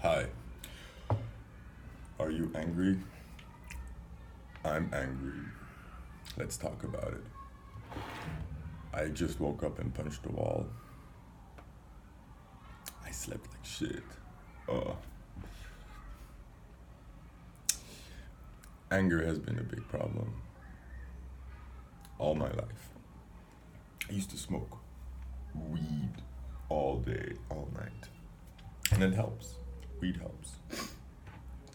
Hi, are you angry? I'm angry. Let's talk about it. I just woke up and punched the wall. I slept like shit. Uh, Anger has been a big problem all my life. I used to smoke weed all day, all night. And it helps. Weed helps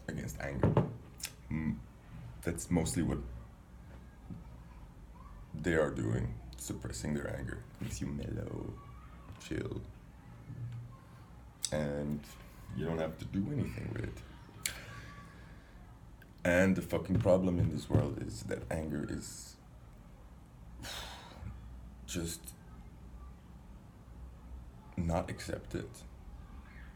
against anger. Mm, That's mostly what they are doing, suppressing their anger. Makes you mellow, chill, and you don't have to do anything with it. And the fucking problem in this world is that anger is just not accepted.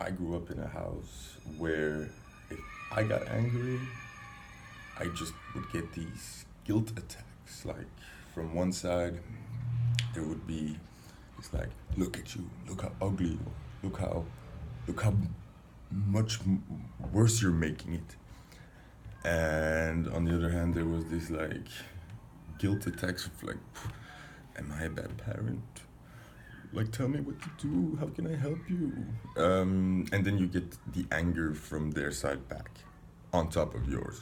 I grew up in a house where if I got angry, I just would get these guilt attacks. Like from one side, there would be it's like, look at you, look how ugly you are, look how much worse you're making it. And on the other hand, there was this like guilt attacks of like, am I a bad parent? Like, tell me what to do. How can I help you? And then you get the anger from their side back on top of yours.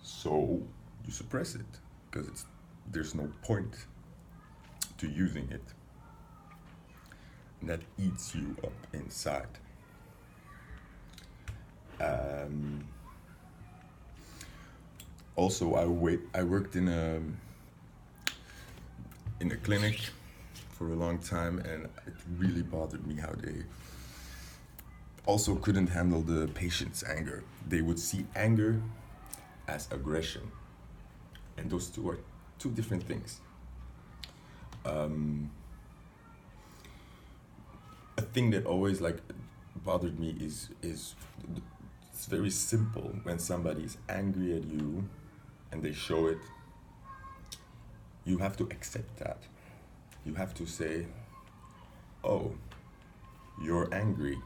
So you suppress it because there's no point to using it. And that eats you up inside. Um, Also, I worked in a clinic for a long time, and it really bothered me how they also couldn't handle the patient's anger. They would see anger as aggression, and those two are two different things. Um, a thing that always like bothered me is it's very simple when somebody is angry at you and they show it. You have to accept that. You have to say, "Oh, you're angry."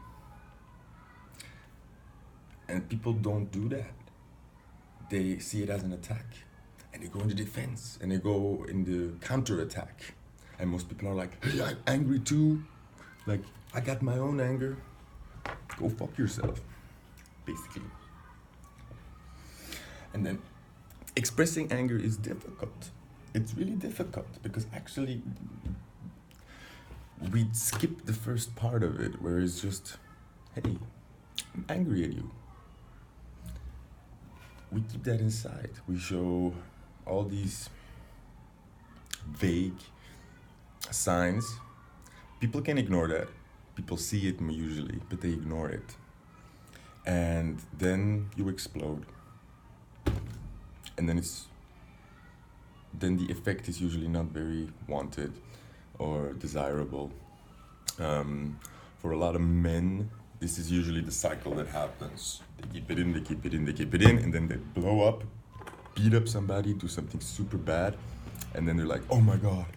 And people don't do that. They see it as an attack and they go into defense and they go in the counter attack. And most people are like, "Hey, I'm angry too. Like, I got my own anger. Go fuck yourself," basically. And then expressing anger is difficult. It's really difficult because actually we skip the first part of it where it's just, hey, I'm angry at you. We keep that inside. We show all these vague signs. People can ignore that. People see it usually, but they ignore it. And then you explode. And then the effect is usually not very wanted or desirable. For a lot of men, this is usually the cycle that happens. They keep it in, they keep it in, they keep it in, and then they blow up, beat up somebody, do something super bad, and then they're like, oh my god,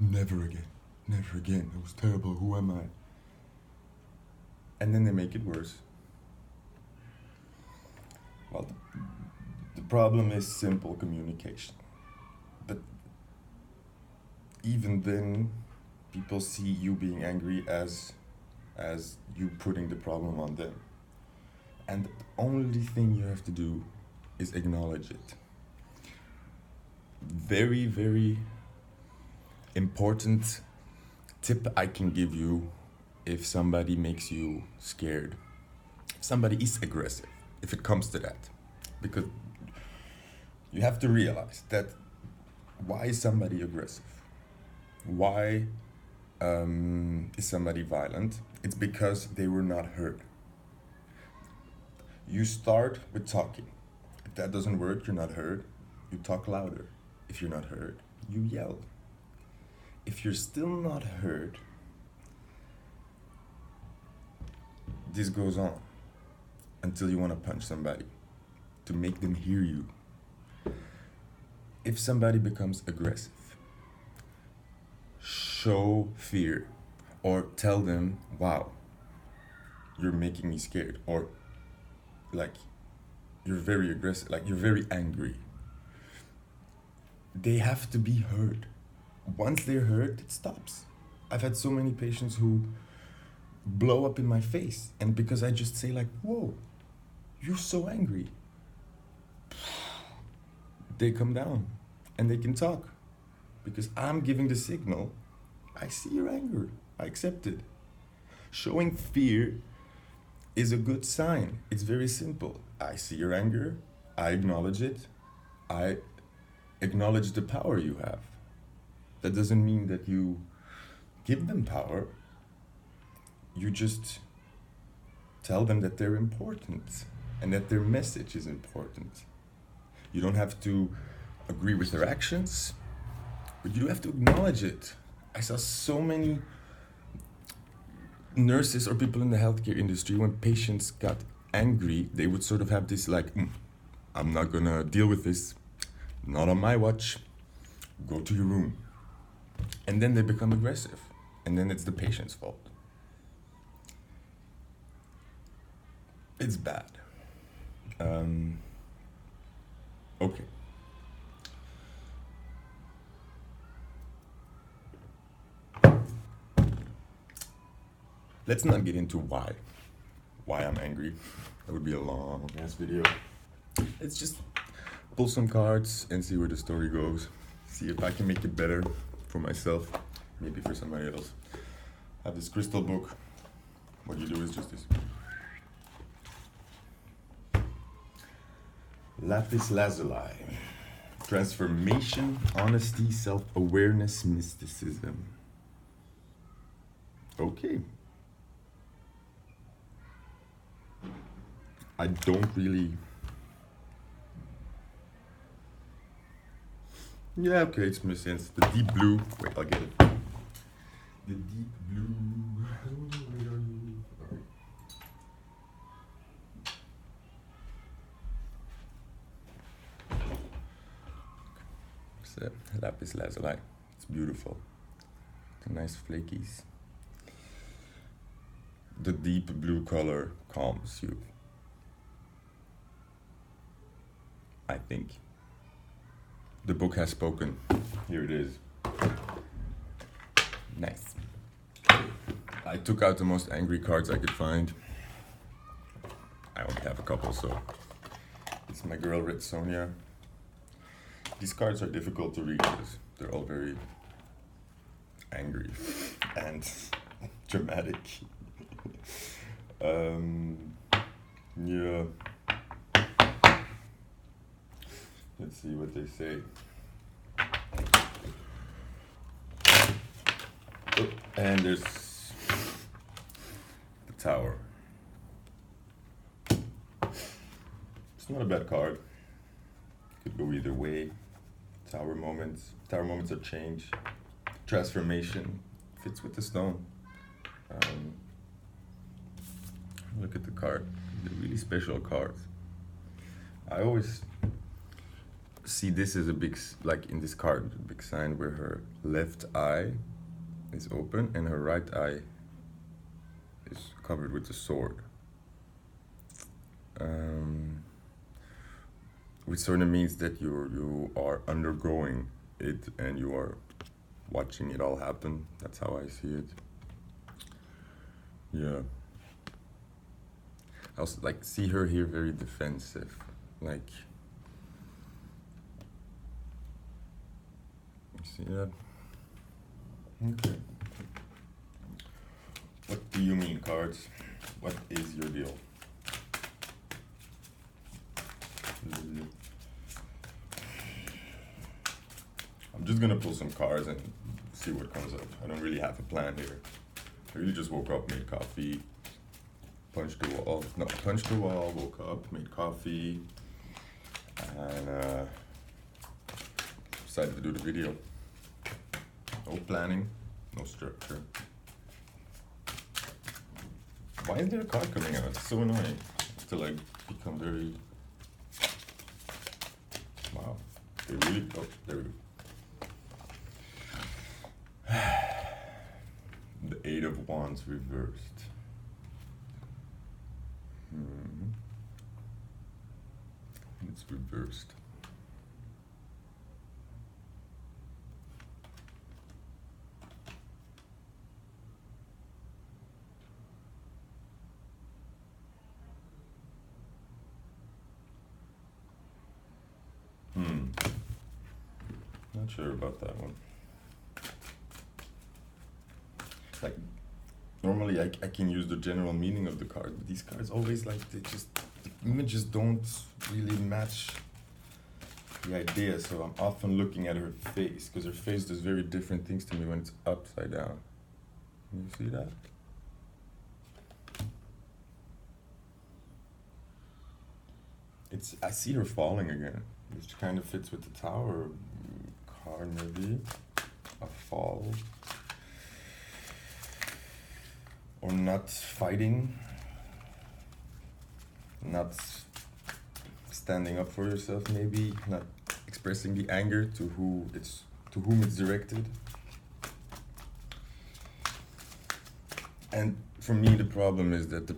never again, never again, it was terrible, who am I? And then they make it worse. Well, the problem is simple communication. But even then, people see you being angry as you putting the problem on them. And the only thing you have to do is acknowledge it. Very, very important tip I can give you if somebody makes you scared, if somebody is aggressive, if it comes to that. Because you have to realize that why is somebody aggressive? Why is somebody violent? It's because they were not heard. You start with talking. If that doesn't work, you're not heard, you talk louder. If you're not heard, you yell. If you're still not heard, this goes on until you want to punch somebody to make them hear you. If somebody becomes aggressive, show fear or tell them, wow, you're making me scared, or like you're very aggressive, like you're very angry. They have to be heard. Once they're heard, it stops. I've had so many patients who blow up in my face, and because I just say like, "Whoa, you're so angry," they come down and they can talk because I'm giving the signal. I see your anger. I accept it. Showing fear is a good sign. It's very simple. I see your anger. I acknowledge it. I acknowledge the power you have. That doesn't mean that you give them power. You just tell them that they're important and that their message is important. You don't have to agree with their actions, but you have to acknowledge it. I saw so many nurses or people in the healthcare industry, when patients got angry, they would sort of have this like, I'm not gonna deal with this, not on my watch, go to your room. And then they become aggressive, and then it's the patient's fault. It's bad. Okay. Let's not get into why I'm angry. That would be a long ass video. Let's just pull some cards and see where the story goes. See if I can make it better for myself, maybe for somebody else. I have this crystal book. What you do is just this. Lapis lazuli. Transformation, honesty, self-awareness, mysticism. Okay. I don't really... Yeah, okay, it makes sense. The deep blue. Wait, I'll get it. The deep blue. Where are you? So, lapis lazuli. It's beautiful. The nice flakies. The deep blue color calms you, I think. The book has spoken. Here it is. Nice. I took out the most angry cards I could find. I only have a couple, so it's my girl Red Sonia. These cards are difficult to read because they're all very angry and dramatic. Yeah. Let's see what they say. Oh, and there's the Tower. It's not a bad card. Could go either way. Tower moments. Tower moments of change. Transformation. Fits with the stone. Look at the card. They're really special cards. I always see this as a big, like in this card, a big sign where her left eye is open and her right eye is covered with a sword. Which sort of means that you are undergoing it and you are watching it all happen. That's how I see it. Yeah. I also like see her here very defensive, like. You see that? Okay. What do you mean, cards? What is your deal? I'm just gonna pull some cards and see what comes up. I don't really have a plan here. I really just woke up, made coffee, punched the wall. No, punched the wall, woke up, made coffee, and decided to do the video. No planning, no structure. Why is there a card coming out? It's so annoying. To like become very... Wow. They really... Oh, there we go. The Eight of Wands reversed. it's reversed. Not sure about that one. Like, normally I can use the general meaning of the card, but these cards always like, the images don't really match the idea, so I'm often looking at her face, because her face does very different things to me when it's upside down. Can you see that? I see her falling again, which kind of fits with the Tower card, maybe. A fall. Or not fighting. Not standing up for yourself, maybe. Not expressing the anger to whom it's directed. And for me, the problem is that the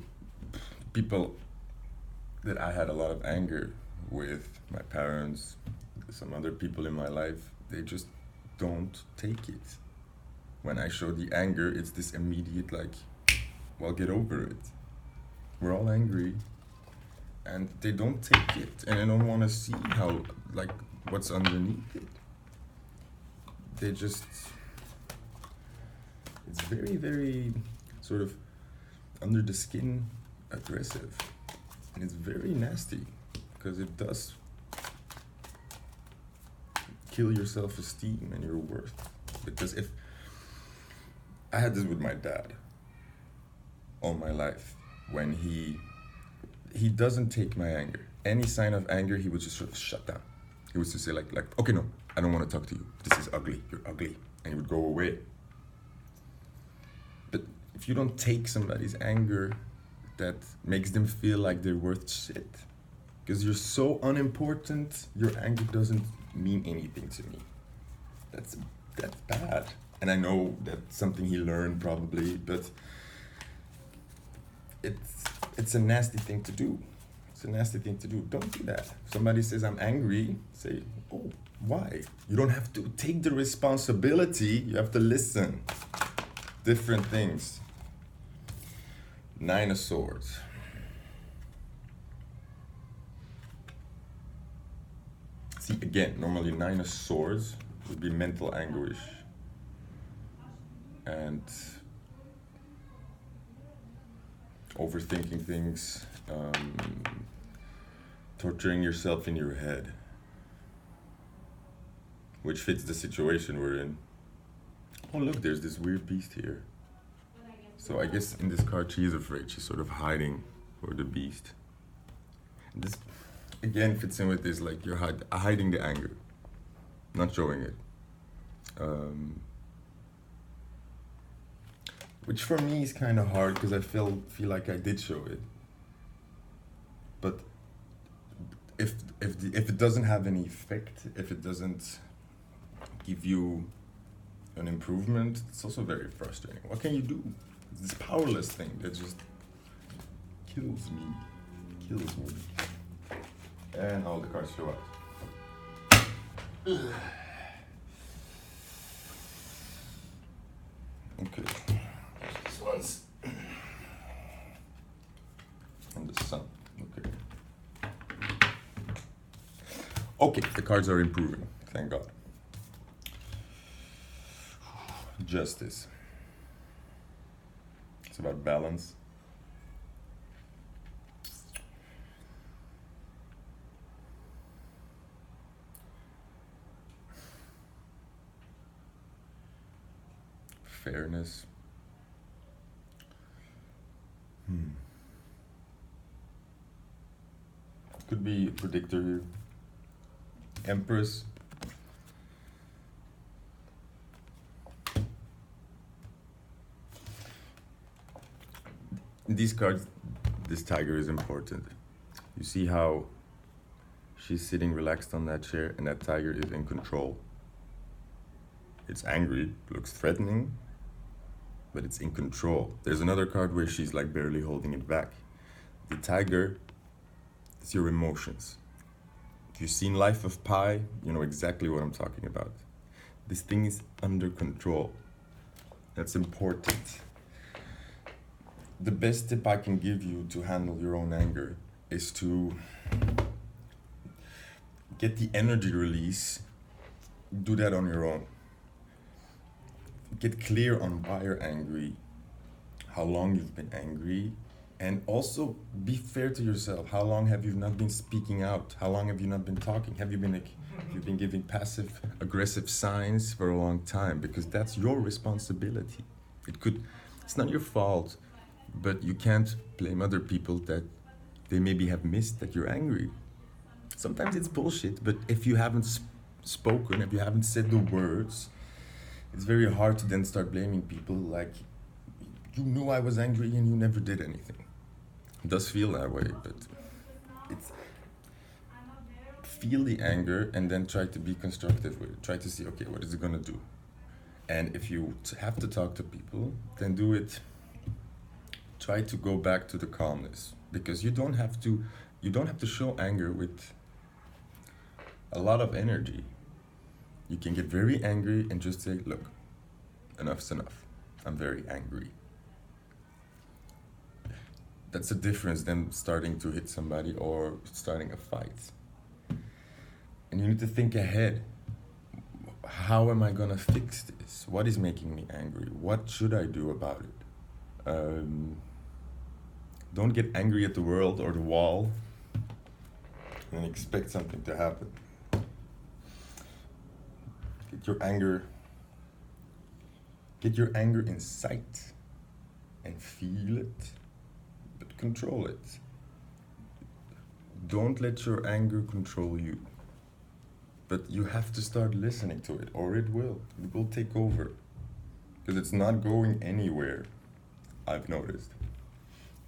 people that I had a lot of anger with, my parents, some other people in my life, they just don't take it. When I show the anger, it's this immediate, like, well, get over it. We're all angry. And they don't take it. And they don't want to see how, like, what's underneath it. They just, it's very, very sort of under the skin aggressive. And it's very nasty, because it does kill your self-esteem and your worth. Because if I had this with my dad all my life, when he doesn't take my anger. Any sign of anger, he would just sort of shut down. He would just say like, okay, no, I don't want to talk to you. This is ugly. You're ugly. And he would go away. But if you don't take somebody's anger, that makes them feel like they're worth shit. Because you're so unimportant, your anger doesn't mean anything to me. That's bad. And I know that's something he learned probably, but it's a nasty thing to do. It's a nasty thing to do. Don't do that. If somebody says I'm angry, say, oh, why? You don't have to take the responsibility, you have to listen. Different things. 9 of Swords. See, again, normally 9 of Swords would be mental anguish. And overthinking things, torturing yourself in your head, which fits the situation we're in. Oh look, there's this weird beast here. So I guess in this card she is afraid. She's sort of hiding for the beast. And this again fits in with this, like you're hiding the anger, not showing it. Which for me is kind of hard because I feel like I did show it. But if it doesn't have any effect, if it doesn't give you an improvement, it's also very frustrating. What can you do? It's this powerless thing that just kills me. And all the cards show up. Okay. This one's and the sun. Okay. Okay, the cards are improving. Thank God. Justice. It's about balance. Fairness. Could be a predictor here. Empress. In these cards, this tiger is important. You see how she's sitting relaxed on that chair and that tiger is in control. It's angry, looks threatening, but it's in control. There's another card where she's like barely holding it back. The tiger, it's your emotions. If you've seen Life of Pi, you know exactly what I'm talking about. This thing is under control. That's important. The best tip I can give you to handle your own anger is to get the energy release. Do that on your own. Get clear on why you're angry, how long you've been angry, and also be fair to yourself. How long have you not been speaking out? How long have you not been talking? Have you been like, you've been giving passive aggressive signs for a long time? Because that's your responsibility. It's not your fault, but you can't blame other people that they maybe have missed that you're angry. Sometimes it's bullshit, but if you haven't spoken, if you haven't said the words, it's very hard to then start blaming people like, you knew I was angry and you never did anything. It does feel that way, but it's feel the anger and then try to be constructive with it. Try to see, okay, what is it gonna do? And if you have to talk to people, then do it. Try to go back to the calmness, because you don't have to show anger with a lot of energy. You can get very angry and just say, look, enough's enough. I'm very angry. That's a difference than starting to hit somebody or starting a fight. And you need to think ahead. How am I gonna fix this? What is making me angry? What should I do about it? Don't get angry at the world or the wall and expect something to happen. Get your anger in sight and feel it, but control it. Don't let your anger control you. But you have to start listening to it, or it will take over. Because it's not going anywhere, I've noticed.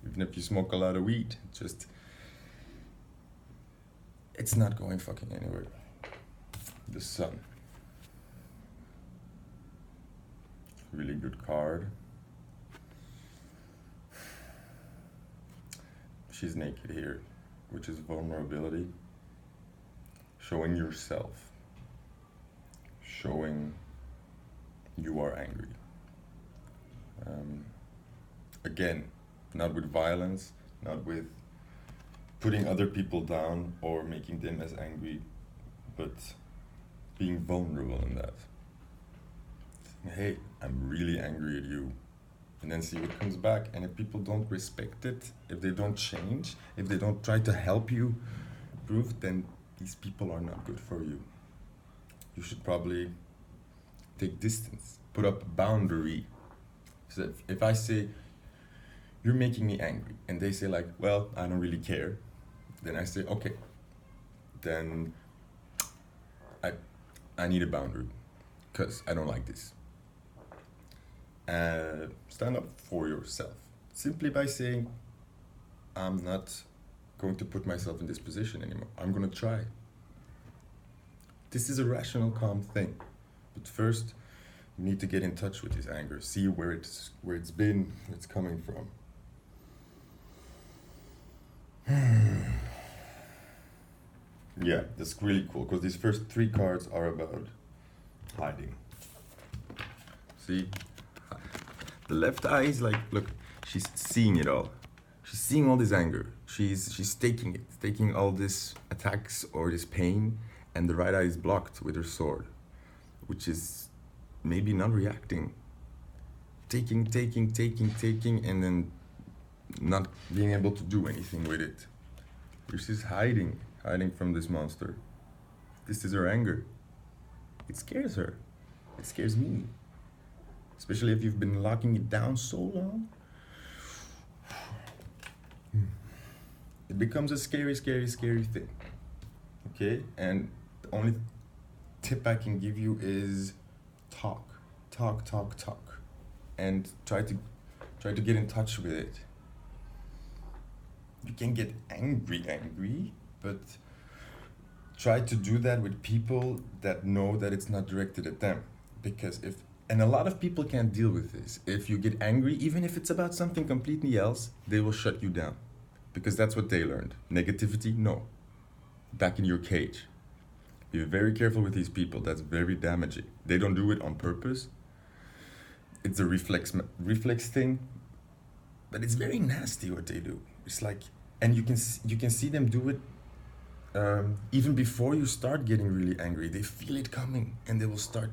Even if you smoke a lot of weed, it's not going fucking anywhere. The Sun. Really good card. She's naked here, which is vulnerability. Showing yourself. Showing you are angry. Again, not with violence, not with putting other people down or making them as angry, but being vulnerable in that. Hey, I'm really angry at you. And then see what comes back. And if people don't respect it, if they don't change, if they don't try to help you improve, then these people are not good for you. You should probably take distance, put up a boundary. So if I say, you're making me angry, and they say like, well, I don't really care, then I say, okay, then I need a boundary, because I don't like this. Stand up for yourself, simply by saying, I'm not going to put myself in this position anymore. I'm going to try. This is a rational, calm thing. But first, you need to get in touch with this anger, see where it's been, where it's coming from. Yeah, that's really cool, because these first 3 cards are about hiding. See? The left eye is like, look, she's seeing it all. She's seeing all this anger. She's taking it, taking all this attacks or this pain, and the right eye is blocked with her sword, which is maybe not reacting. Taking, and then not being able to do anything with it. She's hiding from this monster. This is her anger. It scares her. It scares me. Especially if you've been locking it down so long. It becomes a scary thing. Okay? And the only tip I can give you is talk. And try to get in touch with it. You can get angry, but try to do that with people that know that it's not directed at them. Because and a lot of people can't deal with this. If you get angry, even if it's about something completely else, they will shut you down. Because that's what they learned. Negativity, no. back in your cage. Be very careful with these people. That's very damaging. They don't do it on purpose. It's a reflex thing, but it's very nasty what they do. It's like, and you can see them do it even before you start getting really angry. They feel it coming, and they will start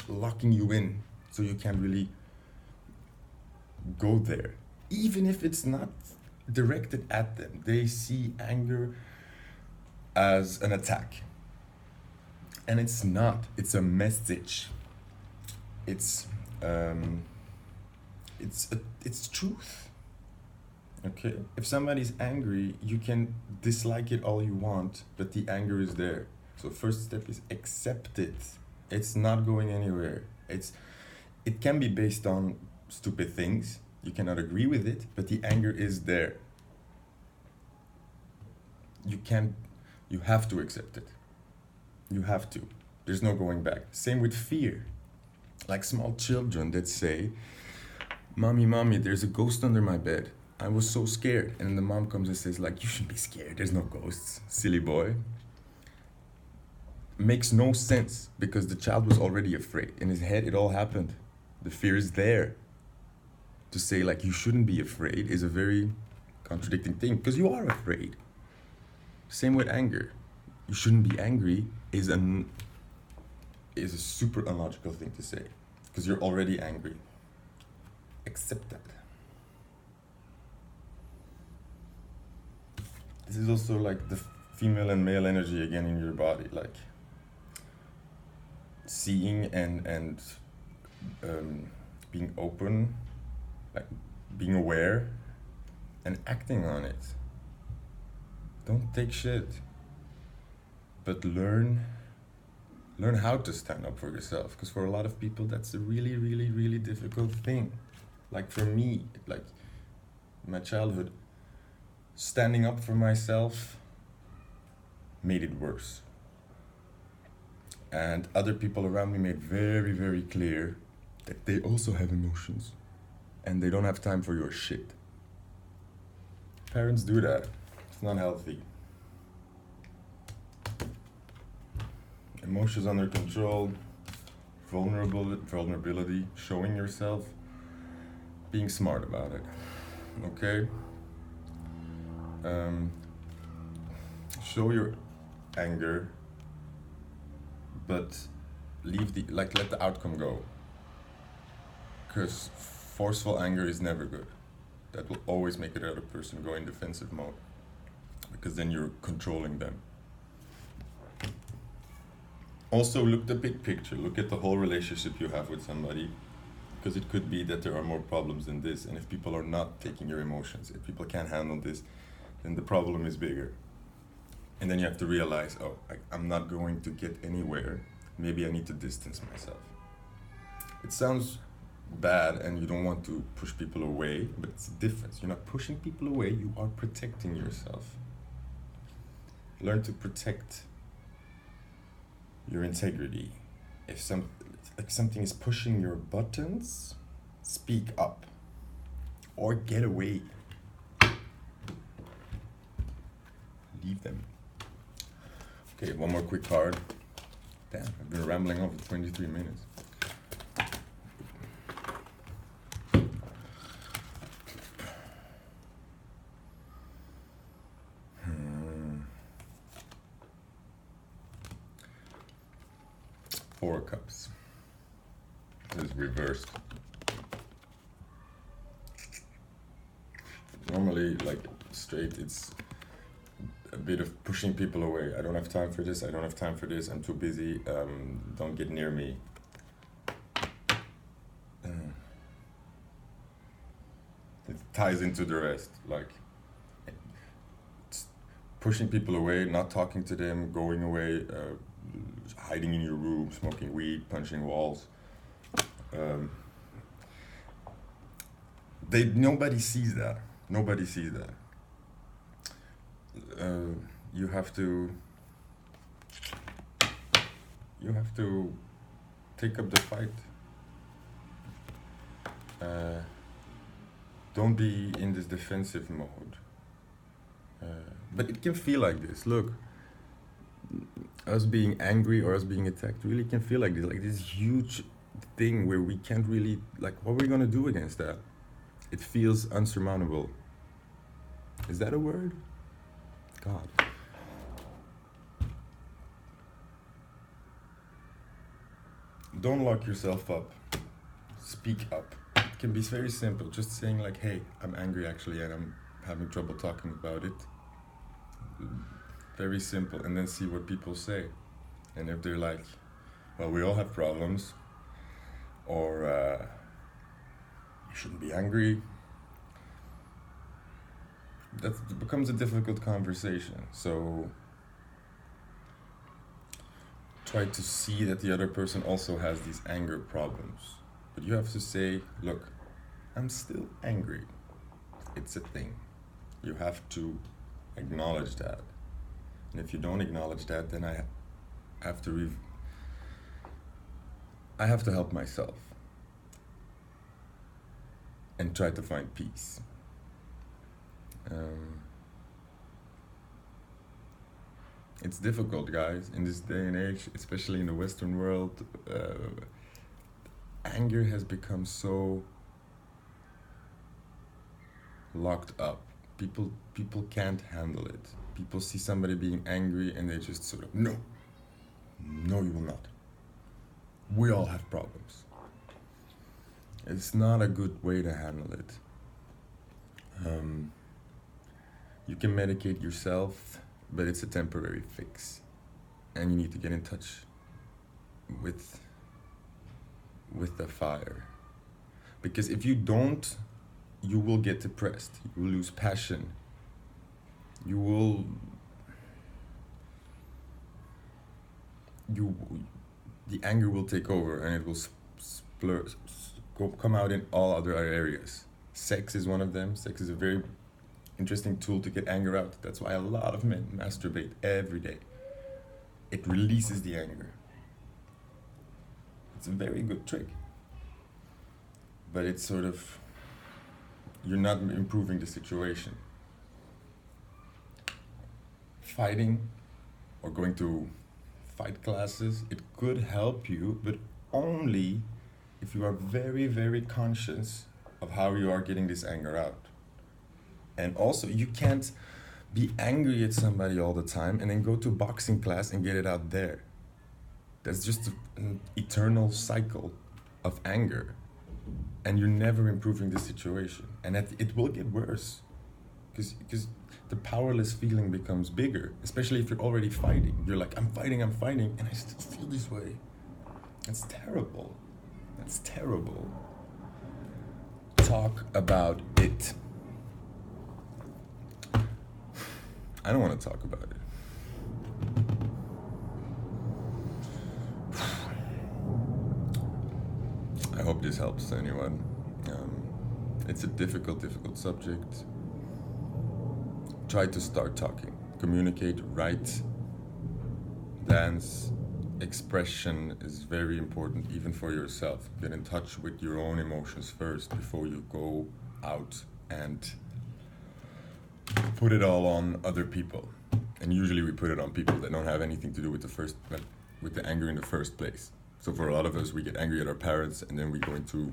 locking you in, so you can't really go there. Even if it's not directed at them, they see anger as an attack. And it's not. It's a message. It's it's truth. Okay? If somebody's angry, you can dislike it all you want, but the anger is there. So first step is accept it. It's not going anywhere. It can be based on stupid things. You cannot agree with it, but the anger is there. You have to accept it. You have to. There's no going back. Same with fear. Like small children that say, Mommy, there's a ghost under my bed. I was so scared. And then the mom comes and says, like, you shouldn't be scared. There's no ghosts, silly boy. Makes no sense because the child was already afraid. In his head, it all happened. The fear is there. To say, like, you shouldn't be afraid is a very contradicting thing because you are afraid. Same with anger. You shouldn't be angry is a super illogical thing to say because you're already angry. Accept that. This is also like the female and male energy again in your body, like seeing and being open, like being aware and acting on it. Don't take shit, but learn how to stand up for yourself, because for a lot of people that's a really, really, really difficult thing. Like for me, like in my childhood, standing up for myself made it worse. And other people around me made very, very clear that they also have emotions and they don't have time for your shit. Parents do that. It's not healthy. Emotions under control, vulnerability, showing yourself, being smart about it. Okay? Show your anger, but let the outcome go. Because forceful anger is never good. That will always make the other person go in defensive mode, because then you're controlling them. Also, look the big picture. Look at the whole relationship you have with somebody, because it could be that there are more problems than this, and if people are not taking your emotions, if people can't handle this, then the problem is bigger. And then you have to realize, I'm not going to get anywhere. Maybe I need to distance myself. It sounds bad and you don't want to push people away, but it's a difference. You're not pushing people away, you are protecting yourself. Learn to protect your integrity. If something is pushing your buttons, speak up or get away. Leave them. Okay, one more quick card. Damn, I've been rambling on for 23 minutes. Four of Cups. This is reversed. Normally, like straight, it's a bit of pushing people away. I don't have time for this. I'm too busy. Don't get near me. It ties into the rest. Like it's pushing people away, not talking to them, going away, hiding in your room, smoking weed, punching walls. Nobody sees that. Nobody sees that. You have to take up the fight. Don't be in this defensive mode. But it can feel like this. Look, us being angry or us being attacked really can feel like this huge thing where we can't really, like, what are we gonna do against that? It feels unsurmountable. Is that a word? God. Don't lock yourself up. Speak up. It can be very simple. Just saying like, hey, I'm angry actually and I'm having trouble talking about it. Very simple. And then see what people say. And if they're like, well, we all have problems, or you shouldn't be angry, that becomes a difficult conversation. So try to see that the other person also has these anger problems. But you have to say, look, I'm still angry. It's a thing. You have to acknowledge that. And if you don't acknowledge that, then I have to help myself and try to find peace. It's difficult, guys, in this day and age, especially in the Western world. Anger has become so locked up. People can't handle it. People see somebody being angry and they just sort of, no, you will not. We all have problems. It's not a good way to handle it. You can medicate yourself, but it's a temporary fix. And you need to get in touch with the fire. Because if you don't, you will get depressed. You will lose passion. The anger will take over and it will come out in all other areas. Sex is one of them. Sex is a very interesting tool to get anger out. That's why a lot of men masturbate every day. It releases the anger. It's a very good trick. But it's sort of, you're not improving the situation. Fighting or going to fight classes, it could help you, but only if you are very, very conscious of how you are getting this anger out. And also, you can't be angry at somebody all the time and then go to boxing class and get it out there. That's just an eternal cycle of anger. And you're never improving the situation. And it will get worse. Because the powerless feeling becomes bigger, especially if you're already fighting. You're like, I'm fighting, and I still feel this way. That's terrible. That's terrible. Talk about it. I don't want to talk about it. I hope this helps anyone. It's a difficult subject. Try to start talking. Communicate, write, dance. Expression is very important, even for yourself. Get in touch with your own emotions first before you go out and put it all on other people. And usually we put it on people that don't have anything to do with the anger in the first place. So for a lot of us, we get angry at our parents and then we go into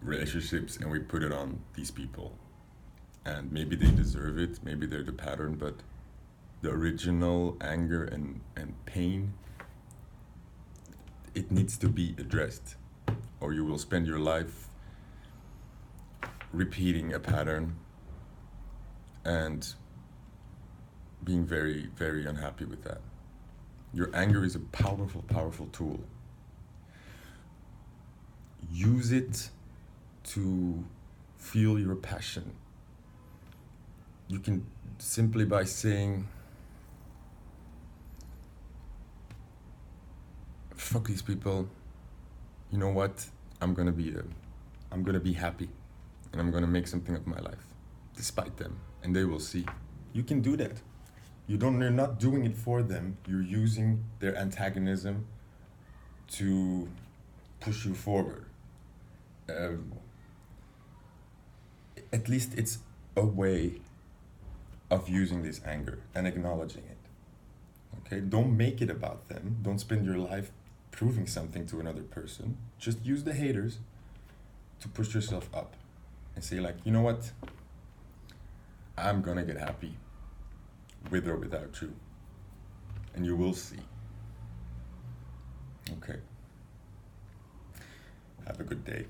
relationships and we put it on these people. And maybe they deserve it, maybe they're the pattern, but the original anger and pain, it needs to be addressed, or you will spend your life repeating a pattern and being very, very unhappy with that. Your anger is a powerful, powerful tool. Use it to feel your passion. You can simply by saying, fuck these people, you know what, I'm gonna be happy and I'm gonna make something of my life despite them, and they will see. You can do that. You're not doing it for them. You're using their antagonism to push you forward. At least it's a way of using this anger and acknowledging it. Okay, don't make it about them. Don't spend your life proving something to another person. Just use the haters to push yourself up and say, like, you know what? I'm gonna get happy with or without you. And you will see. Okay. Have a good day.